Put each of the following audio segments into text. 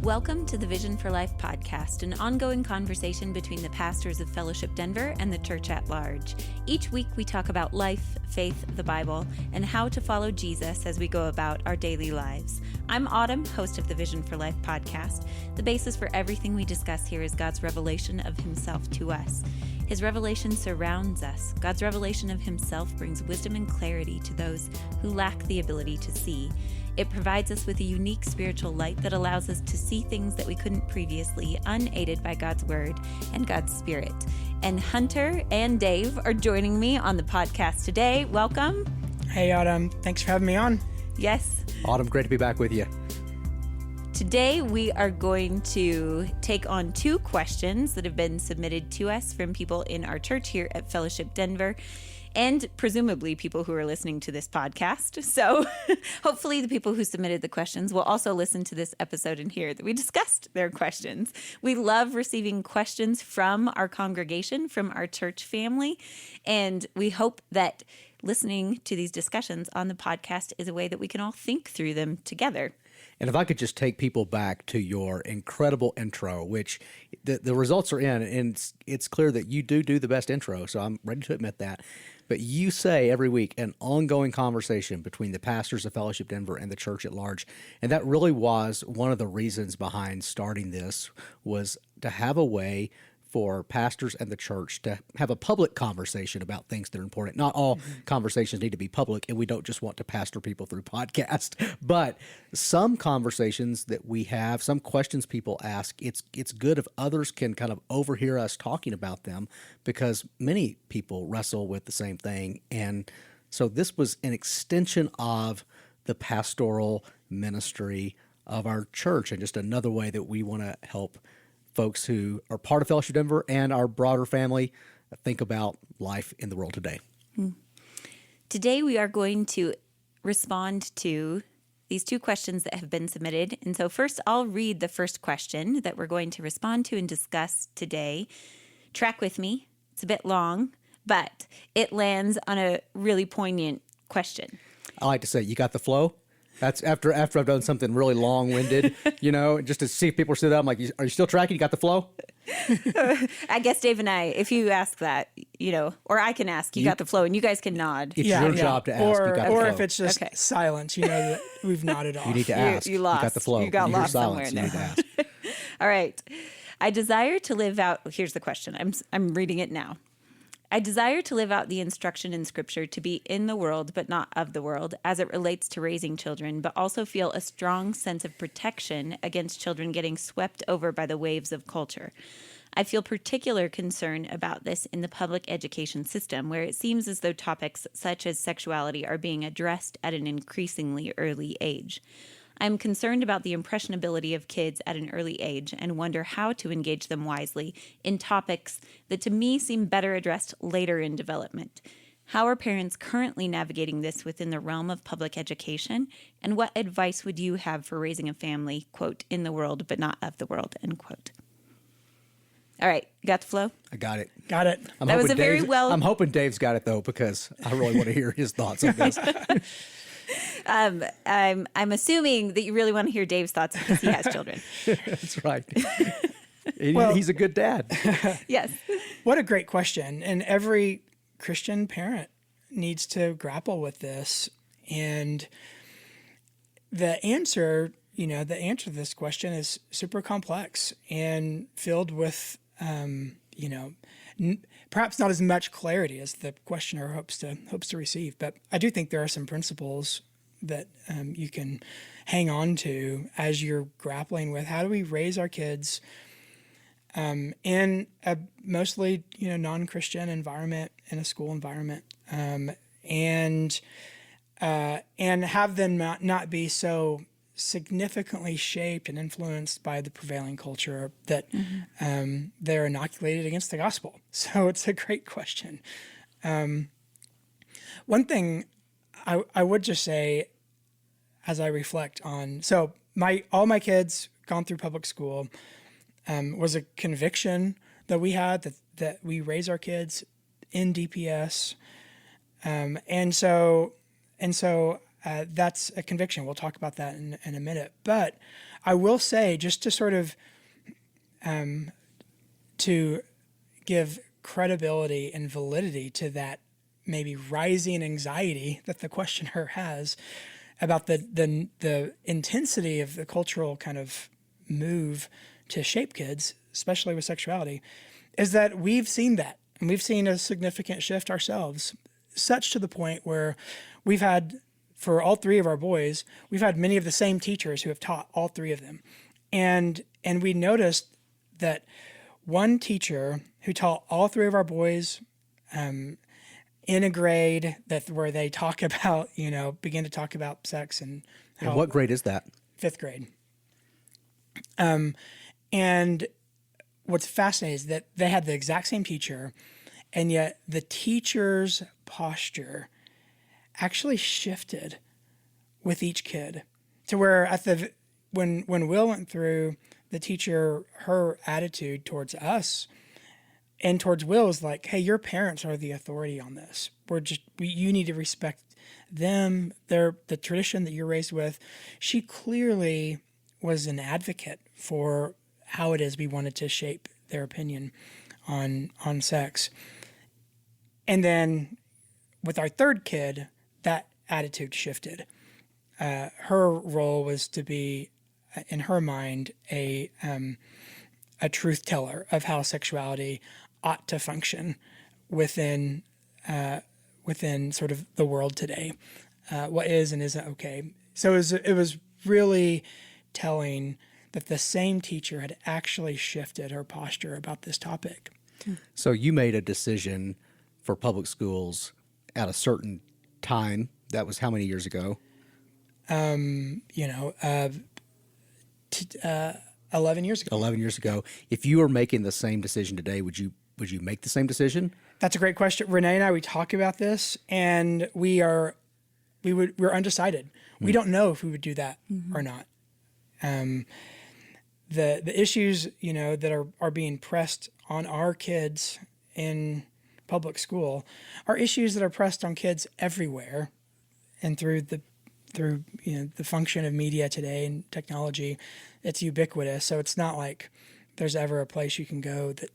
Welcome to the Vision for Life podcast, an ongoing conversation between the pastors of Fellowship Denver and the church at large. Each week we talk about life, faith, the Bible, and how to follow Jesus as we go about our daily lives. I'm Autumn, host of the Vision for Life podcast. The basis for everything we discuss here is God's revelation of himself to us. His revelation surrounds us. God's revelation of himself brings wisdom and clarity to those who lack the ability to see. It provides us with a unique spiritual light that allows us to see things that we couldn't previously, unaided by God's word and God's spirit. And Hunter and Dave are joining me on the podcast today. Welcome. Hey, Autumn. Thanks for having me on. Yes. Autumn, great to be back with you. Today, we are going to take on two questions that have been submitted to us from people in our church here at Fellowship Denver, and presumably people who are listening to this podcast. So hopefully the people who submitted the questions will also listen to this episode and hear that we discussed their questions. We love receiving questions from our congregation, from our church family, and we hope that listening to these discussions on the podcast is a way that we can all think through them together. And if I could just take people back to your incredible intro, which the results are in, and it's clear that you do the best intro, so I'm ready to admit that. But you say every week an ongoing conversation between the pastors of Fellowship Denver and the church at large. And that really was one of the reasons behind starting this, was to have a way for pastors and the church to have a public conversation about things that are important. Not all conversations need to be public, and we don't just want to pastor people through podcasts, but some conversations that we have, some questions people ask, it's good if others can kind of overhear us talking about them, because many people wrestle with the same thing. And so this was an extension of the pastoral ministry of our church, and just another way that we want to help folks who are part of Fellowship Denver and our broader family think about life in the world today. Today we are going to respond to these two questions that have been submitted. And so first I'll read the first question that we're going to respond to and discuss today. Track with me. It's a bit long, but it lands on a really poignant question. I like to say, you got the flow? That's after I've done something really long-winded, just to see if people sit up. I'm like, are you still tracking? You got the flow? I guess Dave and I, if you ask that, or I can ask, you got the flow, and you guys can nod. It's your job to ask. Or, you got the or flow. if it's just silence, that we've nodded off. You need to ask. You lost. You got the flow. You got lost silence, somewhere you now. need to ask. All right. I desire to live out, here's the question. I'm reading it now. I desire to live out the instruction in Scripture to be in the world, but not of the world, as it relates to raising children, but also feel a strong sense of protection against children getting swept over by the waves of culture. I feel particular concern about this in the public education system, where it seems as though topics such as sexuality are being addressed at an increasingly early age. I'm concerned about the impressionability of kids at an early age and wonder how to engage them wisely in topics that to me seem better addressed later in development. How are parents currently navigating this within the realm of public education? And what advice would you have for raising a family, quote, in the world but not of the world, end quote? All right, you got the flow? I got it. Got it. I'm hoping Dave's got it, though, because I really want to hear his thoughts on this. I'm assuming that you really want to hear Dave's thoughts because he has children. That's right. He's a good dad. Yes. What a great question. And every Christian parent needs to grapple with this. And the answer to this question is super complex and filled with, perhaps not as much clarity as the questioner hopes to receive. But I do think there are some principles that you can hang on to as you're grappling with how do we raise our kids in a mostly non-Christian environment, in a school environment, and have them not be so significantly shaped and influenced by the prevailing culture that they're inoculated against the gospel. So it's a great question. One thing I would just say, as I reflect on, so all my kids gone through public school, was a conviction that we had that we raise our kids in DPS, and so that's a conviction. We'll talk about that in a minute. But I will say, just to sort of to give credibility and validity to that maybe rising anxiety that the questioner has about the intensity of the cultural kind of move to shape kids, especially with sexuality, is that we've seen that. And we've seen a significant shift ourselves, such to the point where we've had, for all three of our boys, we've had many of the same teachers who have taught all three of them. And we noticed that one teacher who taught all three of our boys in a grade where they talk about, begin to talk about sex and how. And what grade is that? 5th grade. And what's fascinating is that they had the exact same teacher, and yet the teacher's posture actually shifted with each kid to where when Will went through, the teacher, her attitude towards us and towards Will is like, hey, your parents are the authority on this. You need to respect them, the tradition that you're raised with. She clearly was an advocate for how it is we wanted to shape their opinion on sex. And then with our third kid, that attitude shifted. Her role was to be, in her mind, a truth teller of how sexuality ought to function within sort of the world today, what is and isn't okay. So it was really telling that the same teacher had actually shifted her posture about this topic. So you made a decision for public schools at a certain time. That was how many years ago? 11 years ago. 11 years ago. If you were making the same decision today, would you make the same decision? That's a great question. Renee and I, we talk about this, and we're undecided. We don't know if we would do that or not. The issues, that are being pressed on our kids in public school are issues that are pressed on kids everywhere, and through the function of media today and technology, it's ubiquitous. So it's not like there's ever a place you can go that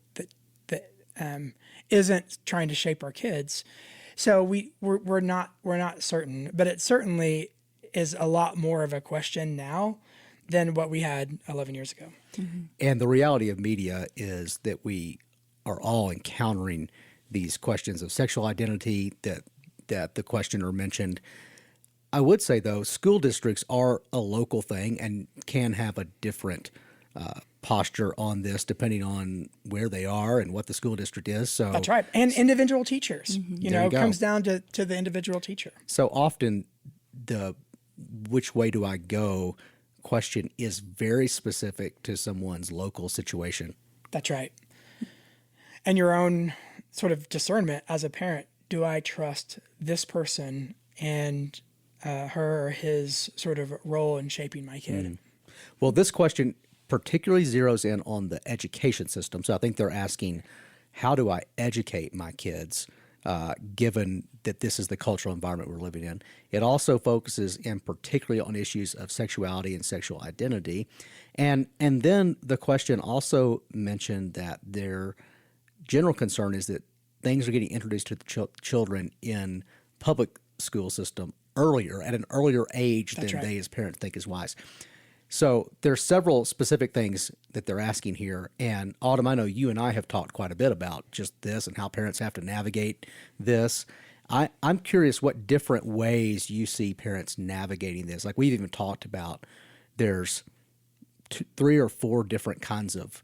isn't trying to shape our kids. So we're not certain, but it certainly is a lot more of a question now than what we had 11 years ago. Mm-hmm. And the reality of media is that we are all encountering these questions of sexual identity that the questioner mentioned. I would say, though, school districts are a local thing and can have a different posture on this depending on where they are and what the school district is. So that's right. And individual teachers, it comes down to the individual teacher. So often the which way do I go question is very specific to someone's local situation. That's right. And your own sort of discernment as a parent. Do I trust this person and her or his sort of role in shaping my kid? Well, this question particularly zeroes in on the education system. So I think they're asking, how do I educate my kids, given that this is the cultural environment we're living in? It also focuses in particularly on issues of sexuality and sexual identity. And then the question also mentioned that their general concern is that things are getting introduced to the children in public school system earlier, at an earlier age than they as parents think is wise. So there's several specific things that they're asking here. And Autumn, I know you and I have talked quite a bit about just this and how parents have to navigate this. I'm curious what different ways you see parents navigating this. Like we've even talked about there's 3 or 4 different kinds of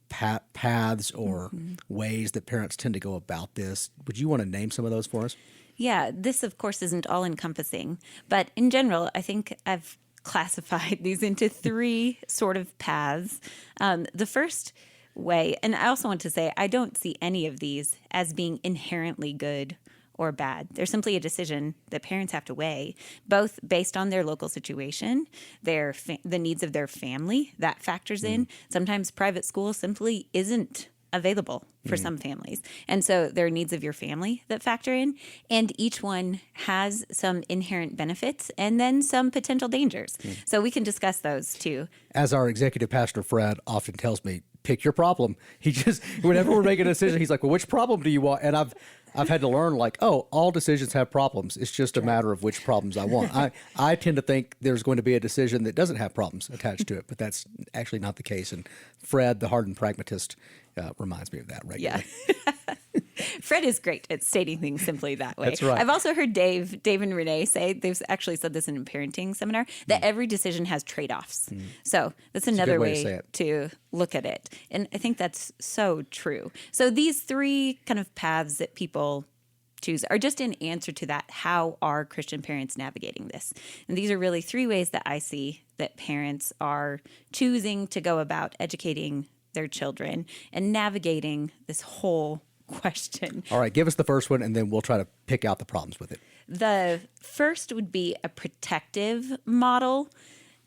paths or ways that parents tend to go about this. Would you want to name some of those for us? Yeah, this, of course, isn't all encompassing. But in general, I think I've classified these into 3 sort of paths. The first way, and I also want to say, I don't see any of these as being inherently good or bad. They're simply a decision that parents have to weigh, both based on their local situation, the needs of their family, that factors in. Sometimes private school simply isn't available for some families. And so there are needs of your family that factor in, and each one has some inherent benefits and then some potential dangers. So we can discuss those too. As our executive pastor, Fred, often tells me, pick your problem. He just, whenever we're making a decision, he's like, well, which problem do you want? And I've had to learn, like, oh, all decisions have problems. It's just a matter of which problems I want. I tend to think there's going to be a decision that doesn't have problems attached to it, but that's actually not the case. And Fred, the hardened pragmatist, reminds me of that regularly. Yeah. Fred is great at stating things simply that way. That's right. I've also heard Dave and Renee say, they've actually said this in a parenting seminar, that every decision has trade-offs. So that's another way to look at it. And I think that's so true. So these three kind of paths that people choose are just an answer to that. How are Christian parents navigating this? And these are really three ways that I see that parents are choosing to go about educating their children and navigating this whole question. All right, give us the first one, and then we'll try to pick out the problems with it. The first would be a protective model.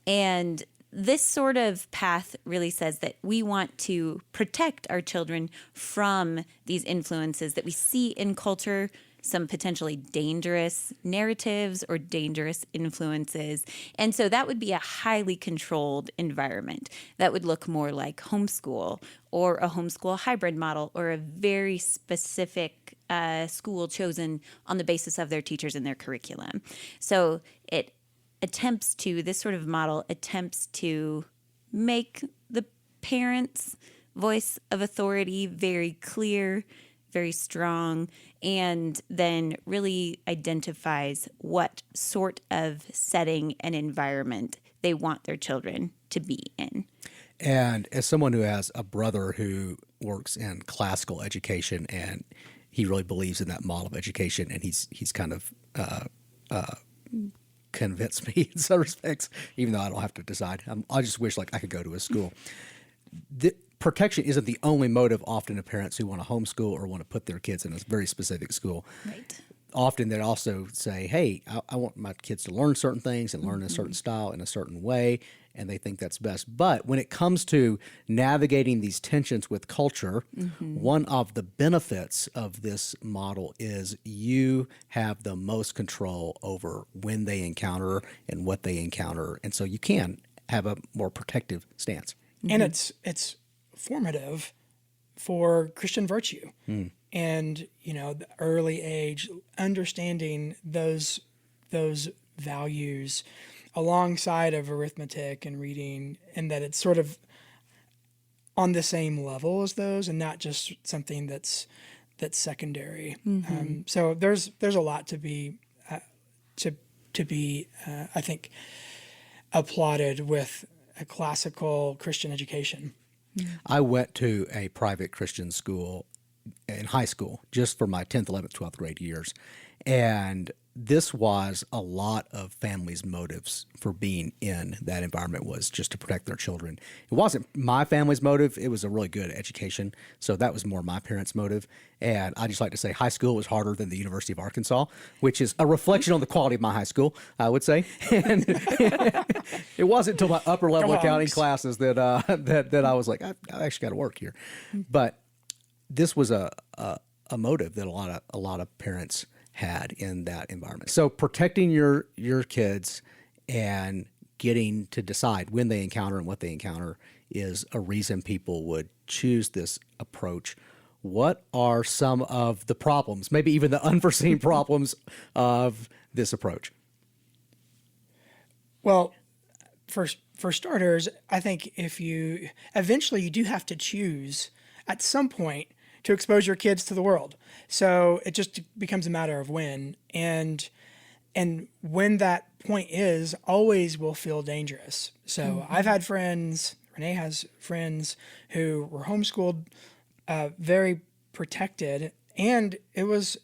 And this sort of path really says that we want to protect our children from these influences that we see in culture, some potentially dangerous narratives or dangerous influences. And so that would be a highly controlled environment that would look more like homeschool or a homeschool hybrid model or a very specific school chosen on the basis of their teachers and their curriculum. So this sort of model attempts to make the parents' voice of authority very clear, very strong, and then really identifies what sort of setting and environment they want their children to be in. And as someone who has a brother who works in classical education, and he really believes in that model of education, and he's kind of convinced me in some respects, even though I don't have to decide. I just wish like I could go to his school. Protection isn't the only motive often of parents who want to homeschool or want to put their kids in a very specific school. Right. Often they also say, hey, I want my kids to learn certain things and learn in a certain style in a certain way, and they think that's best. But when it comes to navigating these tensions with culture, one of the benefits of this model is you have the most control over when they encounter and what they encounter, and so you can have a more protective stance. And it's formative for Christian virtue. And, the early age, understanding those values alongside of arithmetic and reading, and that it's sort of on the same level as those and not just something that's secondary. So there's a lot to be I think applauded with a classical Christian education. I went to a private Christian school in high school just for my 10th, 11th, 12th grade years. And this was a lot of families' motives for being in that environment was just to protect their children. It wasn't my family's motive. It was a really good education. So that was more my parents' motive. And I just like to say high school was harder than the University of Arkansas, which is a reflection on the quality of my high school, I would say. And it wasn't until my upper level accounting classes that I was like, I actually got to work here. But this was a motive that a lot of parents had in that environment. So protecting your kids and getting to decide when they encounter and what they encounter is a reason people would choose this approach. What are some of the problems, maybe even the unforeseen problems of this approach? Well, for starters, I think eventually you do have to choose at some point to expose your kids to the world. So it just becomes a matter of when. And when that point is, always will feel dangerous. So I've had friends, Renee has friends who were homeschooled, very protected. And it was,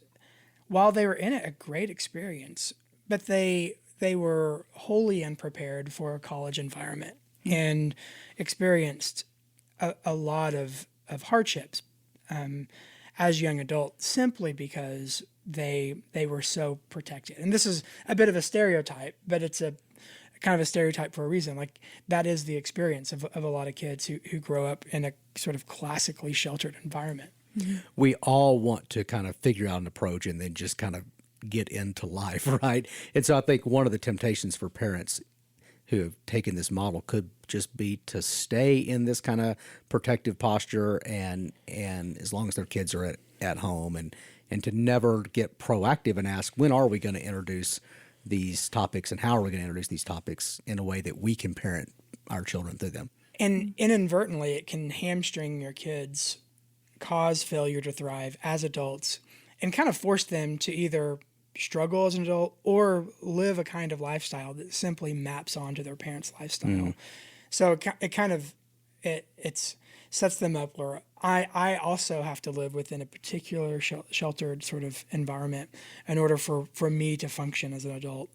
while they were in it, a great experience. But they were wholly unprepared for a college environment and experienced a lot of hardships as young adults simply because they were so protected. And this is a bit of a stereotype, but it's a kind of a stereotype for a reason. Like that is the experience of a lot of kids who grow up in a sort of classically sheltered environment. We all want to kind of figure out an approach and then just kind of get into life, right? And so I think one of the temptations for parents who have taken this model could just be to stay in this kind of protective posture and as long as their kids are at home and to never get proactive and ask, when are we going to introduce these topics and how are we going to introduce these topics in a way that we can parent our children through them? And inadvertently, it can hamstring your kids, cause failure to thrive as adults, and kind of force them to either struggle as an adult or live a kind of lifestyle that simply maps onto their parents' lifestyle. So it sets them up where I also have to live within a particular sheltered sort of environment in order for me to function as an adult.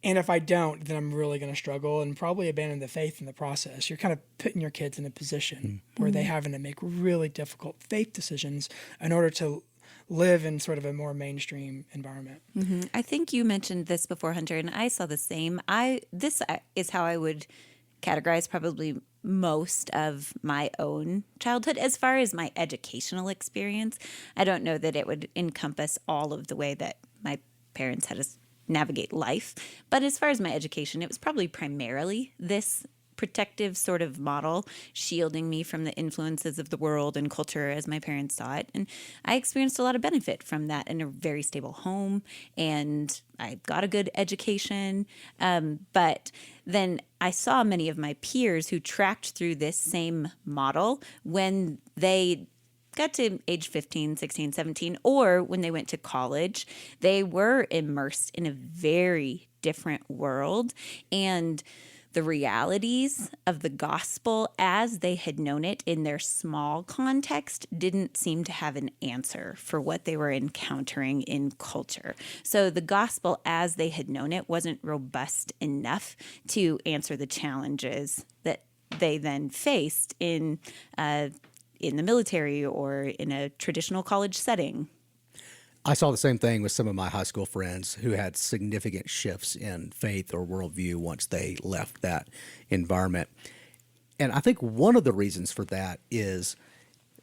And if I don't, then I'm really going to struggle and probably abandon the faith in the process. You're kind of putting your kids in a position where they're having to make really difficult faith decisions in order to live in sort of a more mainstream environment. I think you mentioned this before, Hunter, and I saw the same. This is how I would categorize probably most of my own childhood. As far as my educational experience, I don't know that it would encompass all of the way that my parents had us navigate life. But as far as my education, it was probably primarily this protective sort of model, shielding me from the influences of the world and culture as my parents saw it. And I experienced a lot of benefit from that in a very stable home, and I got a good education. But then I saw many of my peers who tracked through this same model when they got to age 15, 16, 17, or when they went to college. They were immersed in a very different world, and the realities of the gospel as they had known it in their small context didn't seem to have an answer for what they were encountering in culture. So the gospel as they had known it wasn't robust enough to answer the challenges that they then faced in the military or in a traditional college setting. I saw the same thing with some of my high school friends who had significant shifts in faith or worldview once they left that environment. And I think one of the reasons for that is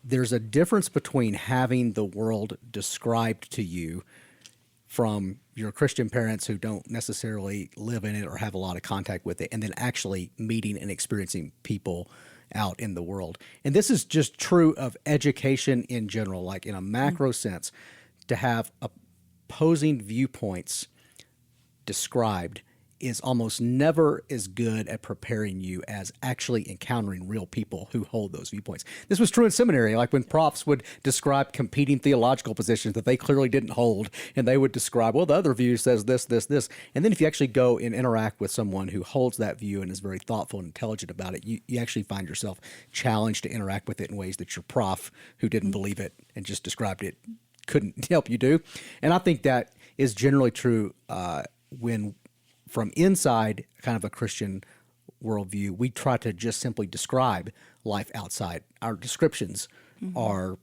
there's a difference between having the world described to you from your Christian parents who don't necessarily live in it or have a lot of contact with it, and then actually meeting and experiencing people out in the world. And this is just true of education in general, like in a macro sense. To have opposing viewpoints described is almost never as good at preparing you as actually encountering real people who hold those viewpoints. This was true in seminary, like when profs would describe competing theological positions that they clearly didn't hold, and they would describe, well, the other view says this, this, this. And then if you actually go and interact with someone who holds that view and is very thoughtful and intelligent about it, you actually find yourself challenged to interact with it in ways that your prof, who didn't believe it and just described it, couldn't help you do. And I think that is generally true when from inside kind of a Christian worldview, we try to just simply describe life outside. Our descriptions are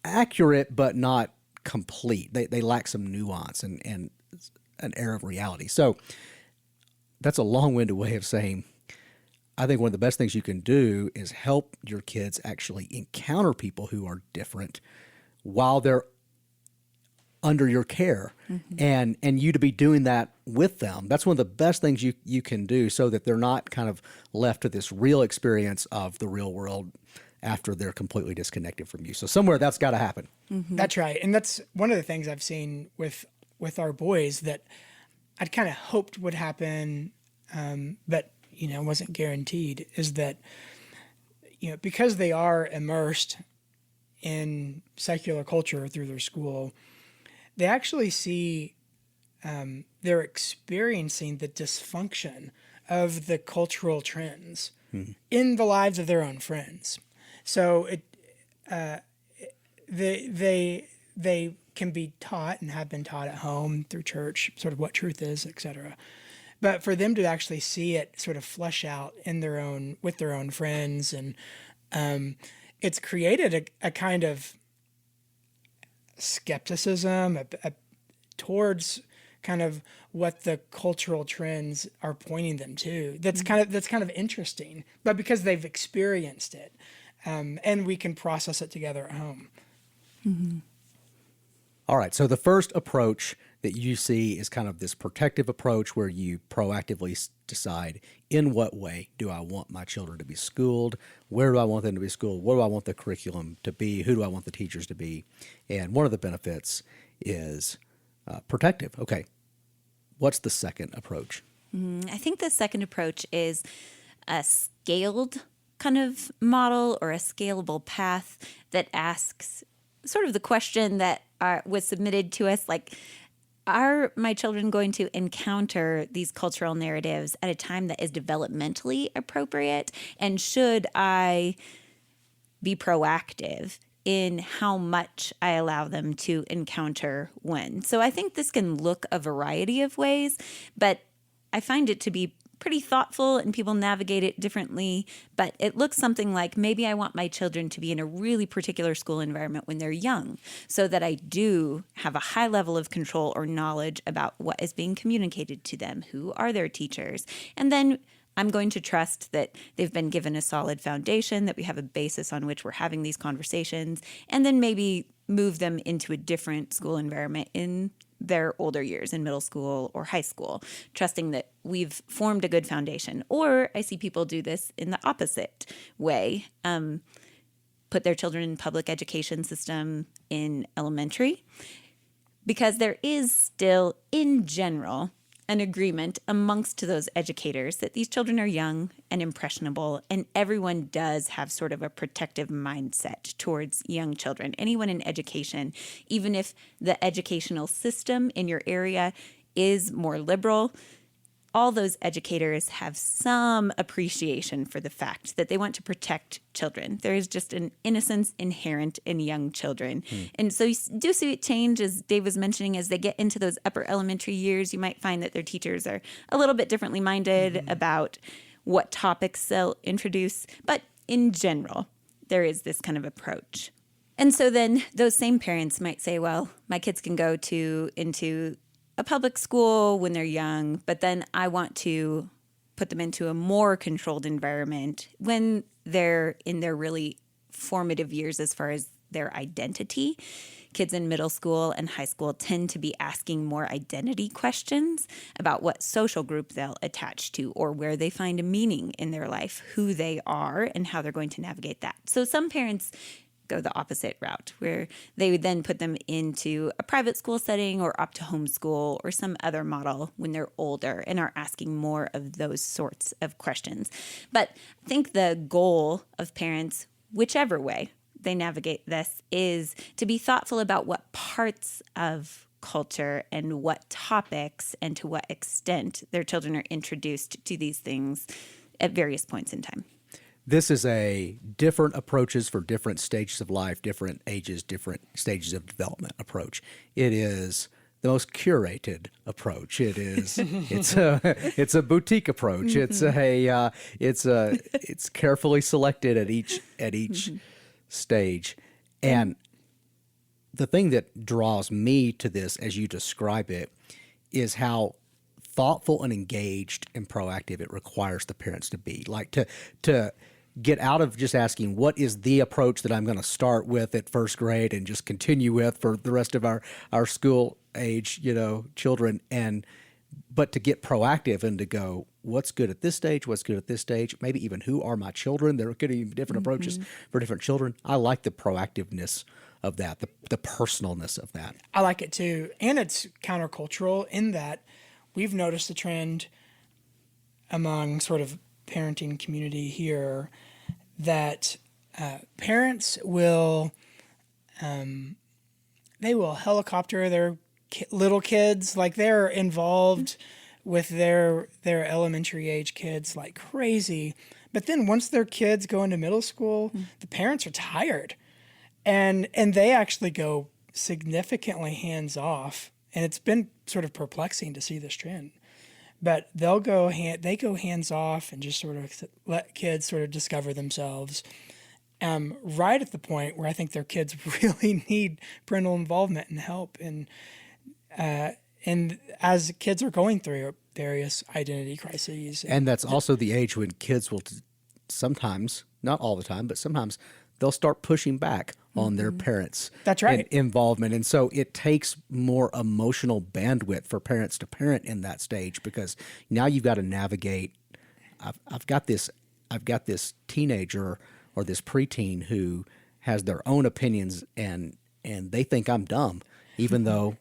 accurate, but not complete. They lack some nuance and an air of reality. So that's a long-winded way of saying, I think one of the best things you can do is help your kids actually encounter people who are different while they're under your care, and you to be doing that with them. That's one of the best things you can do so that they're not kind of left to this real experience of the real world after they're completely disconnected from you. So somewhere that's got to happen. That's right. And that's one of the things I've seen with our boys that I'd kind of hoped would happen, but wasn't guaranteed, is that because they are immersed in secular culture through their school, they actually see, they're experiencing the dysfunction of the cultural trends in the lives of their own friends. So they can be taught and have been taught at home through church, sort of what truth is, etc. But for them to actually see it sort of flesh out with their own friends, and it's created a kind of skepticism towards kind of what the cultural trends are pointing them to. That's kind of interesting, but because they've experienced it, and we can process it together at home. All right. So the first approach that you see is kind of this protective approach where you proactively decide, in what way do I want my children to be schooled? Where do I want them to be schooled? What do I want the curriculum to be? Who do I want the teachers to be? And one of the benefits is protective. Okay. What's the second approach? I think the second approach is a scaled kind of model or a scalable path that asks sort of the question that was submitted to us, like, are my children going to encounter these cultural narratives at a time that is developmentally appropriate? And should I be proactive in how much I allow them to encounter when? So I think this can look a variety of ways, but I find it to be pretty thoughtful and people navigate it differently. But it looks something like, maybe I want my children to be in a really particular school environment when they're young, so that I do have a high level of control or knowledge about what is being communicated to them, who are their teachers. And then I'm going to trust that they've been given a solid foundation, that we have a basis on which we're having these conversations, and then maybe move them into a different school environment in their older years, in middle school or high school, trusting that we've formed a good foundation. Or I see people do this in the opposite way, put their children in public education system in elementary, because there is still, in general, an agreement amongst those educators that these children are young and impressionable, and everyone does have sort of a protective mindset towards young children. Anyone in education, even if the educational system in your area is more liberal, all those educators have some appreciation for the fact that they want to protect children. There is just an innocence inherent in young children. And so you do see it change, as Dave was mentioning, as they get into those upper elementary years. You might find that their teachers are a little bit differently minded about what topics they'll introduce. But in general, there is this kind of approach. And so then those same parents might say, well, my kids can go into a public school when they're young, but then I want to put them into a more controlled environment when they're in their really formative years as far as their identity. Kids in middle school and high school tend to be asking more identity questions about what social group they'll attach to, or where they find a meaning in their life, who they are, and how they're going to navigate that. So some parents go the opposite route, where they would then put them into a private school setting or opt to homeschool or some other model when they're older and are asking more of those sorts of questions. But I think the goal of parents, whichever way they navigate this, is to be thoughtful about what parts of culture and what topics and to what extent their children are introduced to these things at various points in time. This is a different approaches for different stages of life, different ages, different stages of development approach. It is the most curated approach. It is it's a boutique approach. It's carefully selected at each stage. And the thing that draws me to this as you describe it is how thoughtful and engaged and proactive it requires the parents to be. Like to get out of just asking, what is the approach that I'm going to start with at first grade and just continue with for the rest of our school age, children, but to get proactive and to go, what's good at this stage? What's good at this stage? Maybe even who are my children? There could be different approaches for different children. I like the proactiveness of that, the personalness of that. I like it too. And it's countercultural in that we've noticed a trend among sort of parenting community here that parents will they will helicopter their little kids, like they're involved with their elementary age kids like crazy. But then once their kids go into middle school, the parents are tired, and they actually go significantly hands off. And it's been sort of perplexing to see this trend. But they go hands off and just sort of let kids sort of discover themselves, right at the point where I think their kids really need parental involvement and help. And and as kids are going through various identity crises. And that's also the age when kids will sometimes, not all the time, but sometimes they'll start pushing back on their parents' That's right. involvement. And so it takes more emotional bandwidth for parents to parent in that stage, because now you've got to navigate. I've got this teenager or this preteen who has their own opinions, and they think I'm dumb, even though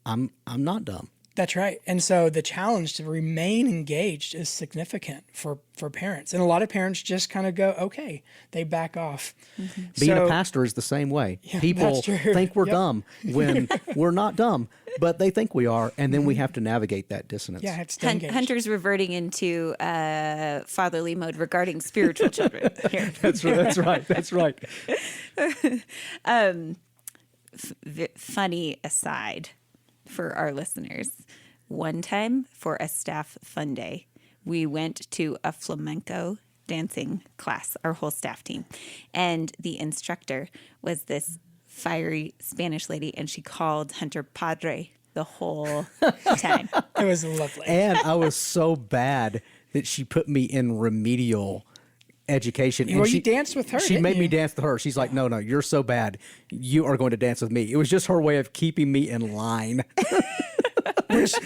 I'm not dumb. That's right. And so the challenge to remain engaged is significant for parents. And a lot of parents just kind of go, okay, they back off. Being a pastor is the same way. People that's true. think we're Yep. dumb when we're not dumb, but they think we are. And then we have to navigate that dissonance. Yeah, have to stay engaged. Hunter's reverting into fatherly mode regarding spiritual children here. That's right. That's right. Funny aside for our listeners. One time for a staff fun day, we went to a flamenco dancing class, our whole staff team. And the instructor was this fiery Spanish lady, and she called Hunter Padre the whole time. It was lovely. And I was so bad that she put me in remedial education. Well, And you danced with her, She didn't made me you? dance with her. She's like, no, you're so bad. You are going to dance with me. It was just her way of keeping me in line.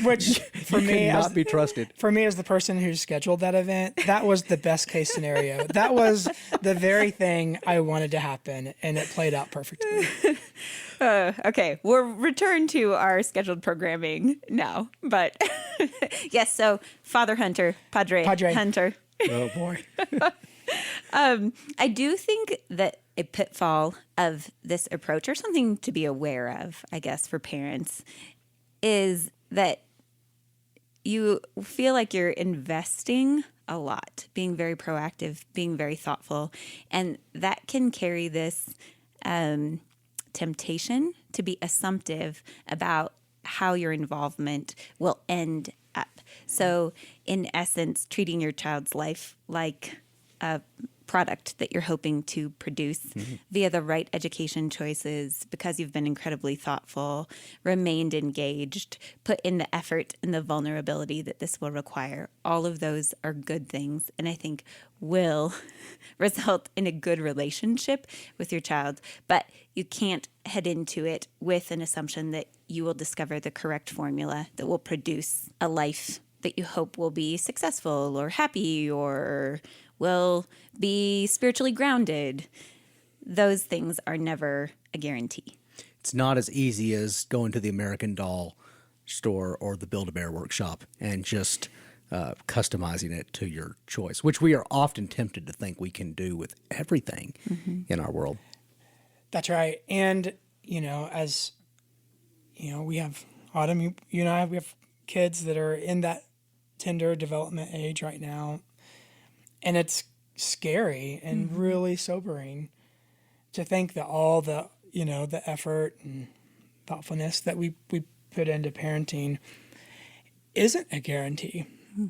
Which for me, Could not be trusted. for me as the person who scheduled that event, that was the best case scenario. That was the very thing I wanted to happen, and it played out perfectly. Okay, we'll return to our scheduled programming now. But yes, so Father Hunter, Padre. Hunter. Oh, boy. I do think that a pitfall of this approach, or something to be aware of, I guess, for parents, is that you feel like you're investing a lot, being very proactive, being very thoughtful, and that can carry this temptation to be assumptive about how your involvement will end up. So, in essence, treating your child's life like a product that you're hoping to produce via the right education choices, because you've been incredibly thoughtful, remained engaged, put in the effort and the vulnerability that this will require. All of those are good things, and I think will result in a good relationship with your child. But you can't head into it with an assumption that you will discover the correct formula that will produce a life that you hope will be successful or happy or will be spiritually grounded. Those things are never a guarantee. It's not as easy as going to the American Doll store or the Build-A-Bear workshop and just customizing it to your choice, which we are often tempted to think we can do with everything in our world. That's right. And, as, we have Autumn, you and I, we have kids that are in that tender development age right now. And it's scary and really sobering to think that all the, the effort and thoughtfulness that we put into parenting isn't a guarantee.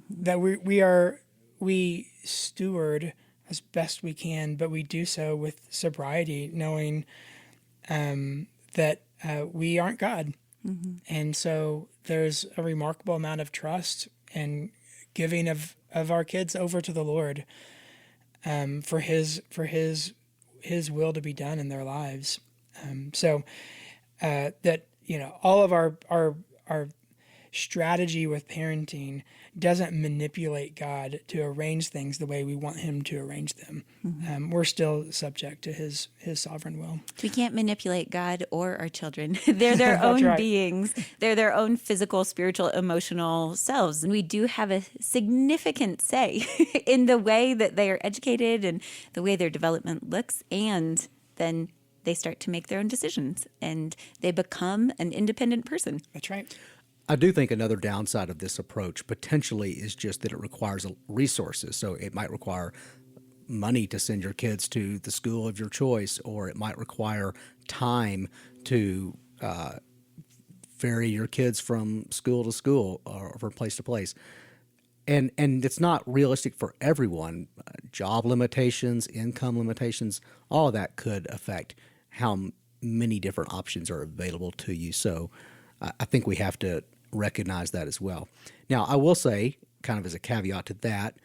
That we steward as best we can, but we do so with sobriety, knowing that we aren't God. And so there's a remarkable amount of trust and giving of our kids over to the Lord for his will to be done in their lives. So that all of our strategy with parenting doesn't manipulate God to arrange things the way we want him to arrange them. We're still subject to his sovereign will. We can't manipulate God or our children. They're their own right. beings. They're their own physical, spiritual, emotional selves. And we do have a significant say in the way that they are educated and the way their development looks. And then they start to make their own decisions and they become an independent person. That's right. I do think another downside of this approach potentially is just that it requires resources. So it might require money to send your kids to the school of your choice, or it might require time to ferry your kids from school to school or from place to place. And it's not realistic for everyone. Job limitations, income limitations, all of that could affect how many different options are available to you. So I think we have to recognize that as well. Now, I will say, kind of as a caveat to that,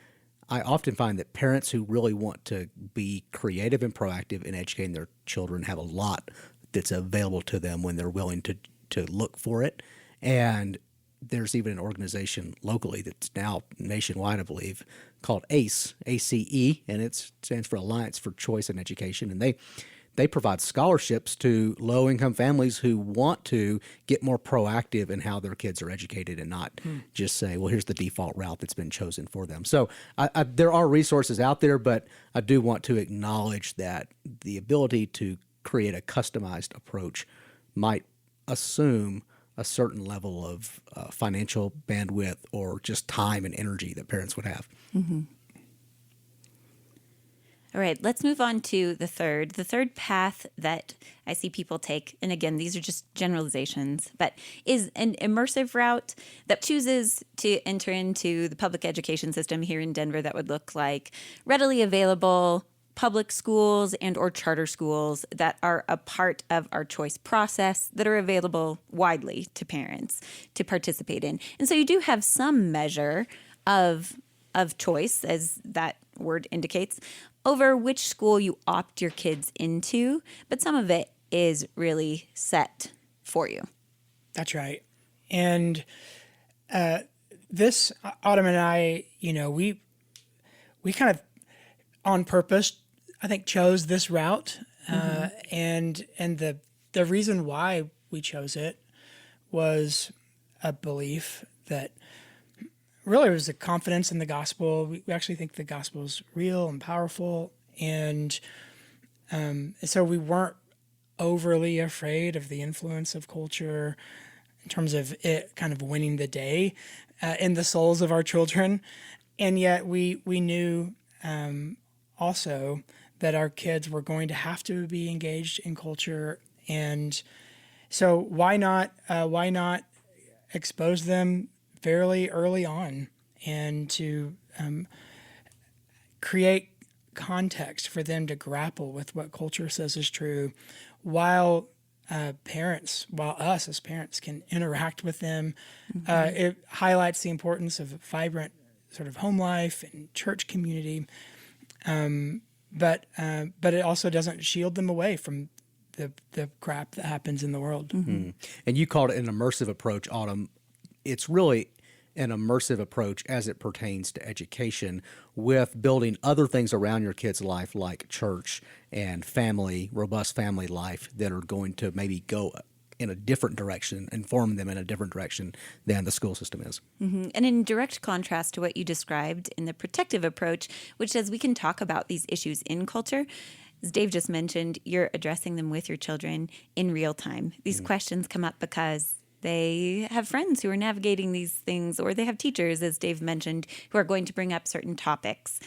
I often find that parents who really want to be creative and proactive in educating their children have a lot that's available to them when they're willing to look for it. And there's even an organization locally that's now nationwide, I believe, called ACE, ACE, and it stands for Alliance for Choice in Education. And they provide scholarships to low-income families who want to get more proactive in how their kids are educated and not just say, well, here's the default route that's been chosen for them. So there are resources out there, but I do want to acknowledge that the ability to create a customized approach might assume a certain level of financial bandwidth or just time and energy that parents would have. Mm-hmm. All right, let's move on to the third path that I see people take. And again, these are just generalizations, but is an immersive route that chooses to enter into the public education system here in Denver that would look like readily available public schools and or charter schools that are a part of our choice process that are available widely to parents to participate in. And so you do have some measure of choice, as that word indicates, over which school you opt your kids into, but some of it is really set for you. That's right. And this, Autumn and I, we kind of on purpose, I think, chose this route. And the reason why we chose it was a belief that really was a confidence in the gospel. We actually think the gospel is real and powerful. And so we weren't overly afraid of the influence of culture in terms of it kind of winning the day in the souls of our children. And yet we knew also that our kids were going to have to be engaged in culture. And so why not expose them fairly early on and to create context for them to grapple with what culture says is true, while us as parents can interact with them. It highlights the importance of vibrant sort of home life and church community, but it also doesn't shield them away from the crap that happens in the world. Mm-hmm. And you called it an immersive approach, Autumn. It's really an immersive approach as it pertains to education, with building other things around your kid's life like church and family, robust family life, that are going to maybe go in a different direction, inform them in a different direction than the school system is. Mm-hmm. And in direct contrast to what you described in the protective approach, which says we can talk about these issues in culture, as Dave just mentioned, you're addressing them with your children in real time. These questions come up because they have friends who are navigating these things, or they have teachers, as Dave mentioned, who are going to bring up certain topics.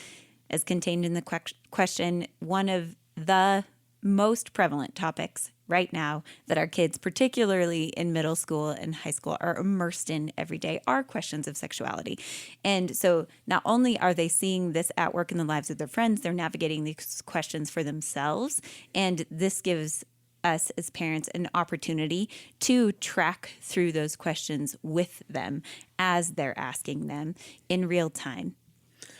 As contained in the question, one of the most prevalent topics right now that our kids, particularly in middle school and high school, are immersed in every day are questions of sexuality. And so not only are they seeing this at work in the lives of their friends, they're navigating these questions for themselves. And this gives us as parents an opportunity to track through those questions with them as they're asking them in real time.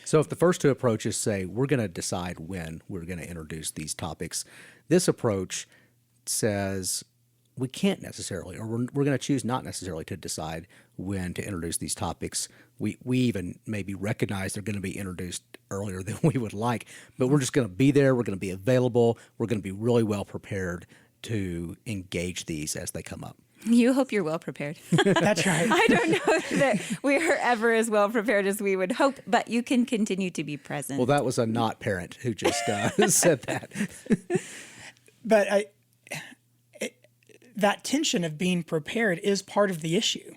So if the first two approaches say we're going to decide when we're going to introduce these topics, this approach says we can't necessarily, or we're going to choose not necessarily to decide when to introduce these topics. We even maybe recognize they're going to be introduced earlier than we would like, but we're just going to be there. We're going to be available. We're going to be really well prepared to engage these as they come up. You hope you're well prepared. That's right. I don't know that we are ever as well prepared as we would hope, but you can continue to be present. Well, that was a not parent who just said that. But that tension of being prepared is part of the issue,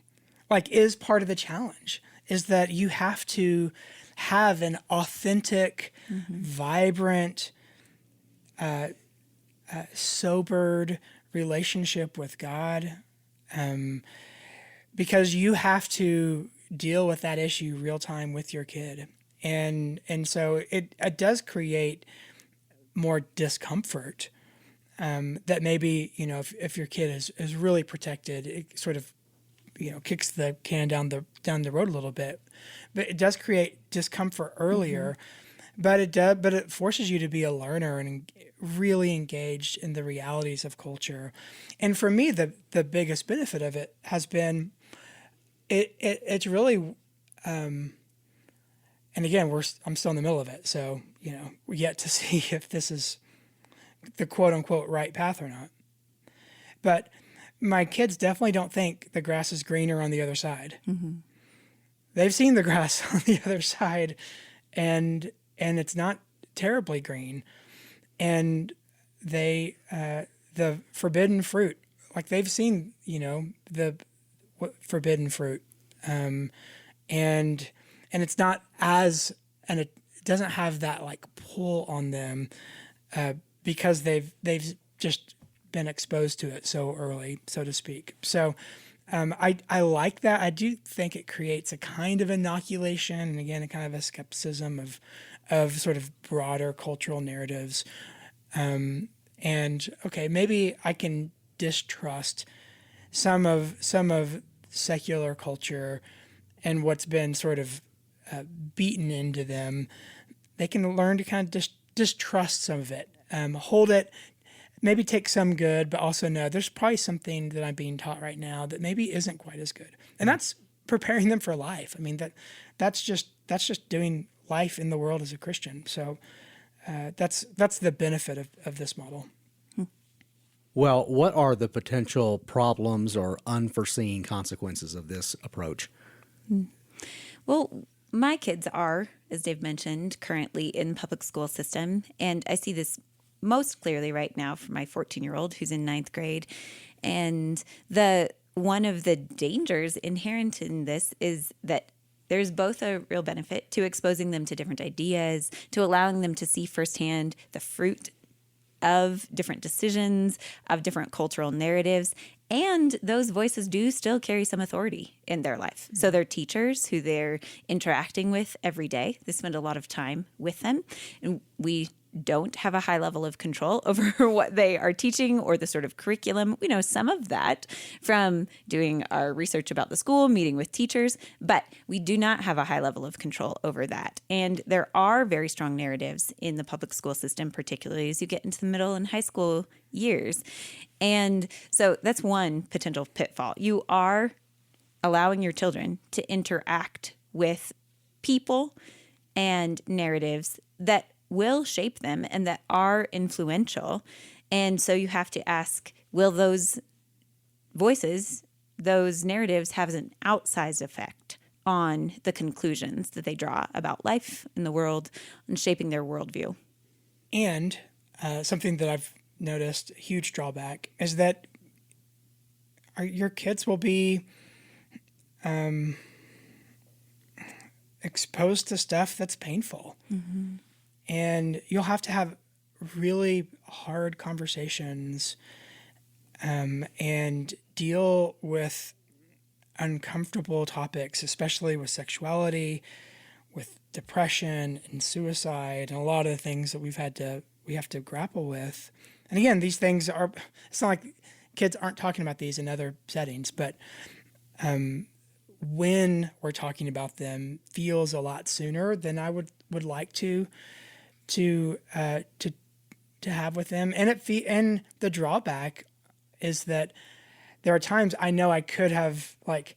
is part of the challenge, is that you have to have an authentic, vibrant, sobered relationship with God, because you have to deal with that issue real time with your kid. And so it does create more discomfort, that maybe, if your kid is really protected, it sort of kicks the can down the road a little bit, but it does create discomfort earlier. But it forces you to be a learner and really engaged in the realities of culture. And for me, the biggest benefit of it has been it's really, and again, I'm still in the middle of it, so we yet to see if this is the quote unquote right path or not. But my kids definitely don't think the grass is greener on the other side. They've seen the grass on the other side, and it's not terribly green. And they the forbidden fruit, like they've seen the forbidden fruit, and it's not as, and it doesn't have that like pull on them because they've just been exposed to it so early, so to speak. So I like that. I do think it creates a kind of inoculation, and again, a kind of a skepticism of sort of broader cultural narratives. And okay, maybe I can distrust some of secular culture and what's been sort of beaten into them. They can learn to kind of distrust some of it, hold it, maybe take some good, but also know there's probably something that I'm being taught right now that maybe isn't quite as good. And that's preparing them for life. I mean, that's just doing life in the world as a Christian. So that's the benefit of this model. Well, what are the potential problems or unforeseen consequences of this approach? Well, my kids are, as Dave mentioned, currently in public school system, and I see this most clearly right now for my 14-year-old who's in ninth grade. And one of the dangers inherent in this is that there's both a real benefit to exposing them to different ideas, to allowing them to see firsthand the fruit of different decisions, of different cultural narratives, and those voices do still carry some authority in their life. So they're teachers who they're interacting with every day. They spend a lot of time with them, and we don't have a high level of control over what they are teaching or the sort of curriculum. We know some of that from doing our research about the school, meeting with teachers, but we do not have a high level of control over that. And there are very strong narratives in the public school system, particularly as you get into the middle and high school years. And so that's one potential pitfall. You are allowing your children to interact with people and narratives that will shape them and that are influential. And so you have to ask, will those voices, those narratives have an outsized effect on the conclusions that they draw about life in the world and shaping their worldview? And something that I've noticed, a huge drawback, is that your kids will be exposed to stuff that's painful. And you'll have to have really hard conversations and deal with uncomfortable topics, especially with sexuality, with depression and suicide, and a lot of the things that we have to grapple with. And again, these things it's not like kids aren't talking about these in other settings, but when we're talking about them feels a lot sooner than I would like to have with them. And the drawback is that there are times I know I could have, like,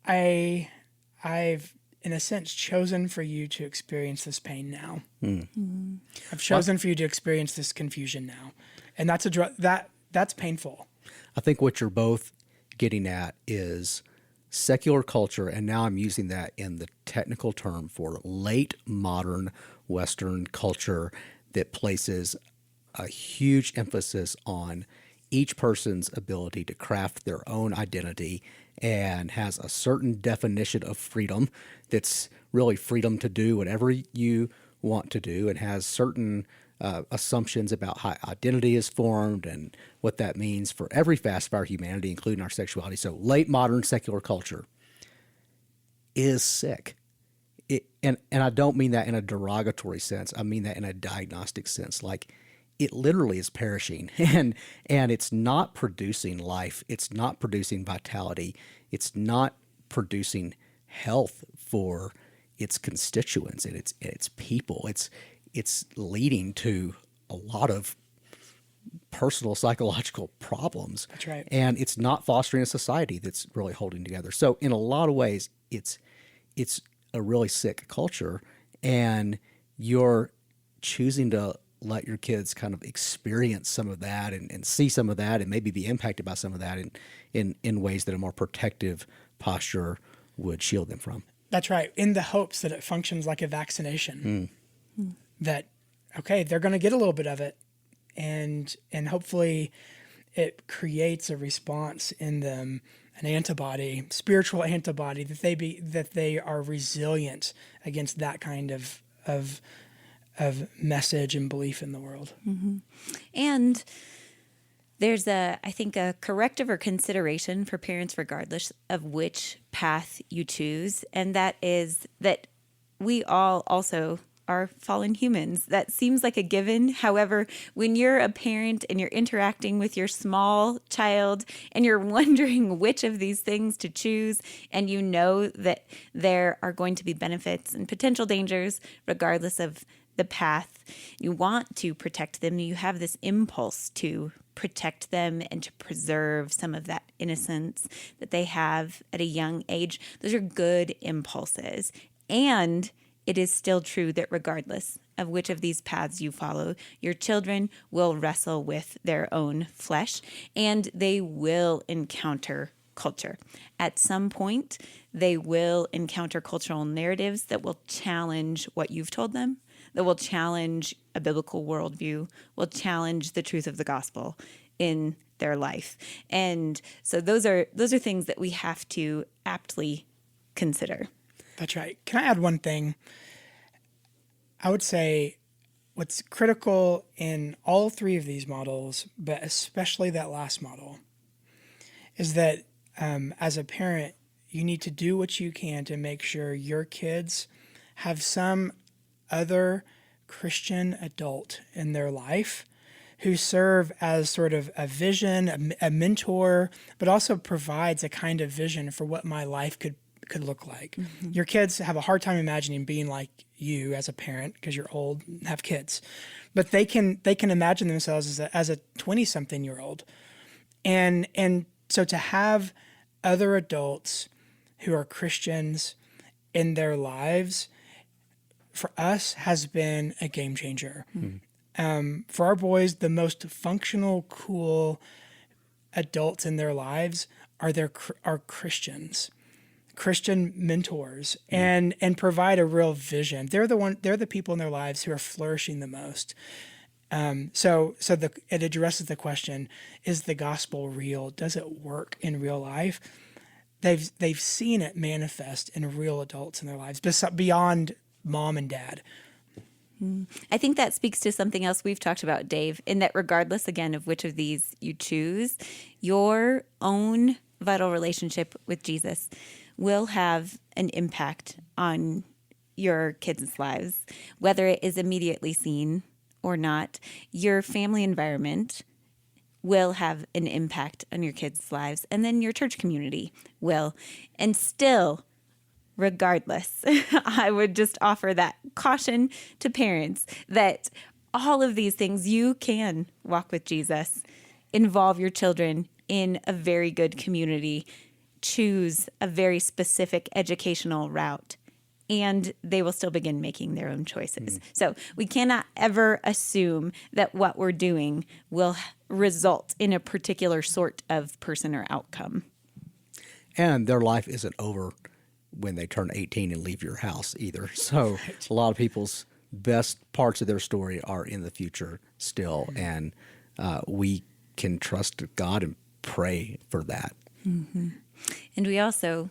I've in a sense chosen for you to experience this pain now. I've chosen for you to experience this confusion now, and that's painful. I think what you're both getting at is secular culture, and now I'm using that in the technical term for late modern Western culture that places a huge emphasis on each person's ability to craft their own identity and has a certain definition of freedom that's really freedom to do whatever you want to do, and has certain assumptions about how identity is formed and what that means for every facet of our humanity, including our sexuality. So late modern secular culture is sick. And I don't mean that in a derogatory sense. I mean that in a diagnostic sense. Like, it literally is perishing, and it's not producing life. It's not producing vitality. It's not producing health for its constituents and its people. It's leading to a lot of personal psychological problems. That's right. And it's not fostering a society that's really holding together. So in a lot of ways, it's a really sick culture, and you're choosing to let your kids kind of experience some of that and see some of that and maybe be impacted by some of that in ways that a more protective posture would shield them from. That's right. In the hopes that it functions like a vaccination, that, okay, they're going to get a little bit of it, and hopefully it creates a response in them, an antibody, spiritual antibody, that they are resilient against that kind of message and belief in the world. And there's I think a corrective or consideration for parents regardless of which path you choose, and that is that we all also are fallen humans. That seems like a given. However, when you're a parent and you're interacting with your small child and you're wondering which of these things to choose, and you know that there are going to be benefits and potential dangers regardless of the path, you want to protect them. You have this impulse to protect them and to preserve some of that innocence that they have at a young age. Those are good impulses. And it is still true that regardless of which of these paths you follow, your children will wrestle with their own flesh and they will encounter culture. At some point, they will encounter cultural narratives that will challenge what you've told them, that will challenge a biblical worldview, will challenge the truth of the gospel in their life. And so those are things that we have to aptly consider. That's right. Can I add one thing? I would say what's critical in all three of these models, but especially that last model, is that as a parent, you need to do what you can to make sure your kids have some other Christian adult in their life who serve as sort of a vision, a mentor, but also provides a kind of vision for what my life could look like. Mm-hmm. Your kids have a hard time imagining being like you as a parent because you're old and have kids, but they can imagine themselves as a 20-something-year-old, and so to have other adults who are Christians in their lives for us has been a game changer. Mm-hmm. For our boys, the most functional, cool adults in their lives are Christians. Christian mentors and provide a real vision. They're the people in their lives who are flourishing the most. So it addresses the question: is the gospel real? Does it work in real life? They've seen it manifest in real adults in their lives beyond mom and dad. I think that speaks to something else we've talked about, Dave, in that regardless, again, of which of these you choose, your own vital relationship with Jesus will have an impact on your kids' lives, whether it is immediately seen or not. Your family environment will have an impact on your kids' lives, and then your church community will. And still, regardless, I would just offer that caution to parents that all of these things, you can walk with Jesus, involve your children in a very good community, choose a very specific educational route, and they will still begin making their own choices. So we cannot ever assume that what we're doing will result in a particular sort of person or outcome. And their life isn't over when they turn 18 and leave your house either. So a lot of people's best parts of their story are in the future still, and we can trust God and pray for that. Mm-hmm. And we also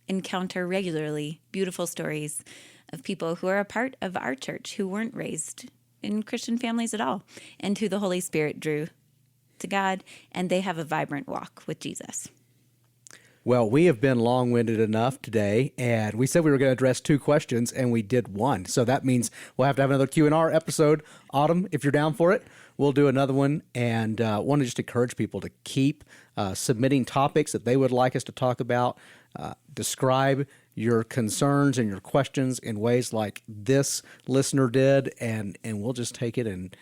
encounter regularly beautiful stories of people who are a part of our church who weren't raised in Christian families at all, and who the Holy Spirit drew to God, and they have a vibrant walk with Jesus. Well, we have been long-winded enough today, and we said we were going to address 2 questions, and we did 1. So that means we'll have to have another Q&R episode. Autumn, if you're down for it, we'll do another one. And want to just encourage people to keep submitting topics that they would like us to talk about. Describe your concerns and your questions in ways like this listener did, and we'll just take it and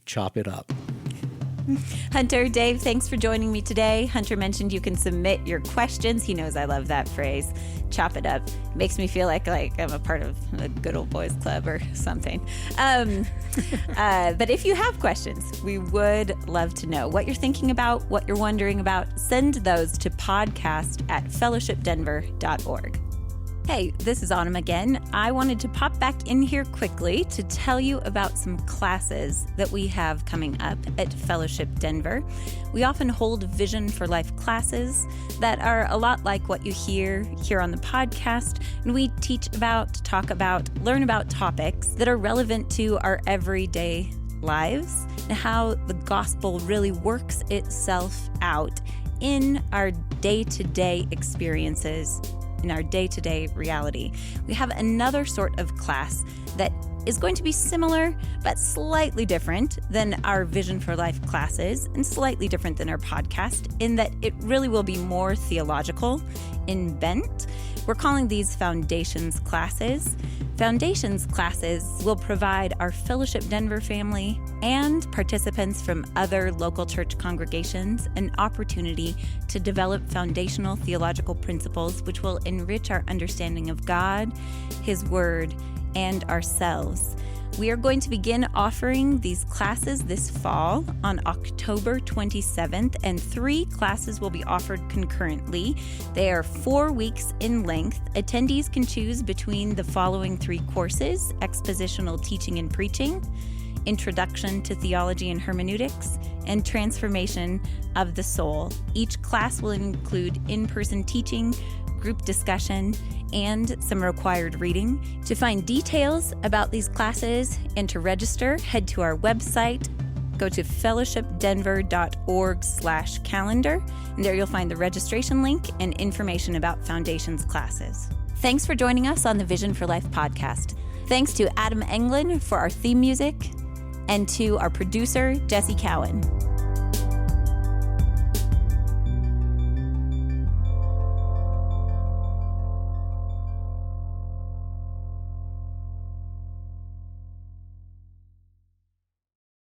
chop it up. Hunter, Dave, thanks for joining me today. Hunter mentioned you can submit your questions. He knows I love that phrase. Chop it up. Makes me feel like I'm a part of a good old boys club or something. But if you have questions, we would love to know what you're thinking about, what you're wondering about. Send those to podcast@fellowshipdenver.org. Hey, this is Autumn again. I wanted to pop back in here quickly to tell you about some classes that we have coming up at Fellowship Denver. We often hold Vision for Life classes that are a lot like what you hear here on the podcast, and we teach about, talk about, learn about topics that are relevant to our everyday lives and how the gospel really works itself out in our day-to-day experiences, in our day-to-day reality. We have another sort of class that is going to be similar but slightly different than our Vision for Life classes and slightly different than our podcast in that it really will be more theological in bent. We're calling these Foundations classes. Foundations classes will provide our Fellowship Denver family and participants from other local church congregations an opportunity to develop foundational theological principles which will enrich our understanding of God, His Word, and ourselves. We are going to begin offering these classes this fall on October 27th, and 3 classes will be offered concurrently. They are 4 weeks in length. Attendees can choose between the following 3 courses: Expositional Teaching and Preaching, Introduction to Theology and Hermeneutics, and Transformation of the Soul. Each class will include in-person teaching, group discussion, and some required reading. To find details about these classes and to register, head to our website. Go to fellowshipdenver.org/calendar, and there you'll find the registration link and information about Foundations classes. Thanks for joining us on the Vision for Life podcast. Thanks to Adam Englund for our theme music, and to our producer, Jesse Cowan.